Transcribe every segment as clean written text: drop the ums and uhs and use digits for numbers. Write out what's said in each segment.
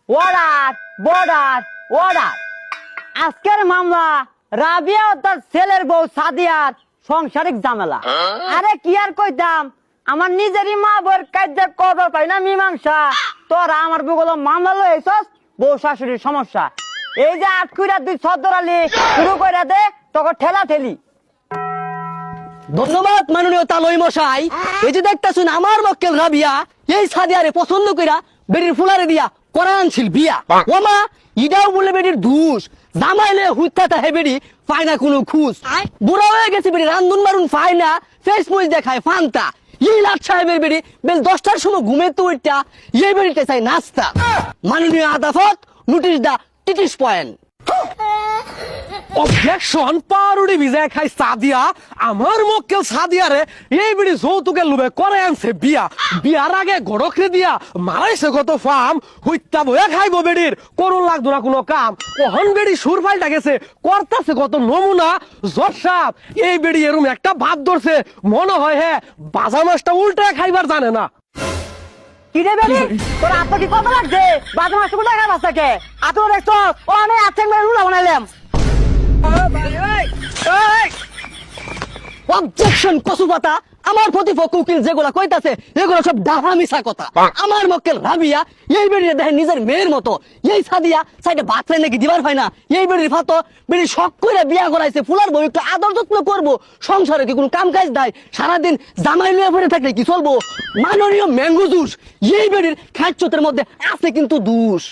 Order border order. আজকের মামলা রাবিয়া ও তার ছেলের বউ সাদিয়ার সংসারিক ঝামেলা। আরে কি আর কইতাম, আমার নিজেরই মা বউর কাজে করবার পাই না মীমাংসা, তোরা আমার বউগুলো মামলা লইছস বউ শাশুড়ির সমস্যা। এই যে আটকুইরা দুই ছদ্দরালি শুরু করে দে তোকে ঠেলা ঠেলি। ধন্যবাদ মাননীয় তালই মশাই। এই যে দেখতেছুন আমার মক্কেল রাবিয়া এই সাদিয়ারে পছন্দ কইরা বেড়ির ফুলারে দিয়া কোরআন ছিল বিয়া। ও মা ইডাও বলে বেড়ির ধুস জামাইলে হুইতা তাহে বেড়ি পায় না কোনো খুশ। বুড়া হয়ে গেছে বেড়ি রান্ধুন মারুন পায় না, ফেসবুক দেখায় ফান্তা। এই লাট সাহেবের বেড়ি বেল 10টার সময় ঘুমে তো ওইটা এই বেড়িতে চাই নাস্তা। মাননীয় আদালত নোটিশ দা টিটিস পয়েন্ট। অবজেকশন পাউরুটি ভিজায় খাই সাদিয়া আমার মক্কেল সাদিয়ারে এই বিড়ি যৌতুকের লোভে করে আনছে বিয়া। বিয়ার আগে গড়করে দিয়া মারাইছে কত ফার্ম হইতা বয়া খাইব বেড়ির করুন লাগতো না কোনো কাম। ওহন বেড়ি সুর পাল্টা গেছে করতাছে কত নমুনা জসাব। এই বেড়ি এরম একটা ভাব ধরছে মনে হয় হ্যাঁ বাজা মাছটা উল্টে খাইবার জানে না। কি রে বেবি তোর আপা কি কত লাগছে বাজে মাস কোটা খাই বাচ্চাকে আতো দেখছো ও আমি আচ্ছা মেরে রুলা বানাইলাম। অবজেকশন কসুপাতা। আমার প্রতিপক্ষ উকিল যেগুলা কইতাছে এগুলো সব ডাহা মিছা কথা। আমার মক্কেল রাবিয়া এই বেড়িয়ে দেখেন নিজের মেয়ের মতো। এই সাদিয়া সাইডে বাথরে নাকি দিবার হয় না। এই বেড়ির ফাতো বেড়ি শখ করে বিয়া করাইছে ফুলার বউ একটু আদর যত্ন করবো, সংসারে কি কোনো কাম কাজ নাই, সারাদিন জামাই লইয়া পড়ে থাকলে কি চলবো। মাননীয় ম্যাঙ্গো জুস এই বেড়ির খাচ্চতের মধ্যে আছে কিন্তু দুষ।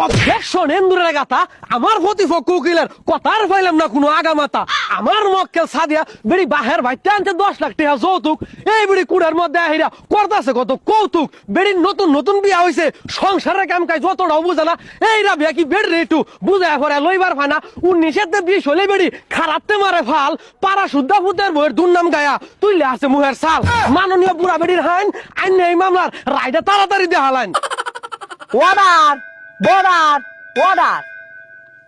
অবজেকশন এন্দুরের গাথা আমার প্রতিপক্ষ উকিলের কথার পাইলাম না কোনো আগামাতা। আমার মক্কেল সাদিয়া বেড়ি বাহের ভাইতে আনতে 10 লাখ টাকা যৌতুক। এই বেড়ি কুড়ার মধ্যে আহিরা করতেছে কত কৌতুক। বেড়ির নতুন নতুন বিয়া হইছে সংসারের কাম কাজ যতটাও বুঝে না। এই রাবিয়া কি বেড়ি একটু বুঝায় পরে লইবার হয় না। 19-20 হলে বেড়ি খারাপতে মারে ফাল পাড়া শুদ্ধা ফুতের বইয়ের দুর্নাম গায়া তুইলে আছে মুহের সাল। মাননীয় বুড়া বেড়ির হাইন আইন এই মামলার রায়টা তাড়াতাড়ি দেখালাইন। Order border order.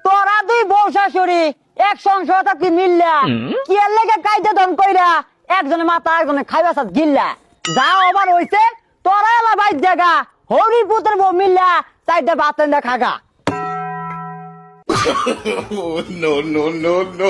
তোরা দুই বউ শাশুড়ি এক সংসার থাকতে মিললা কি এর লেগে কাইতে দম কইরা একজনে মাথা একজনে খাইবা সাথ গিল্লা যা আবার হইছে তোরা এলা বাইর জায়গা হরি পুত্র বউ মিললা চাইতে বাতেন দা খাগা। Oh, no, no, no, no.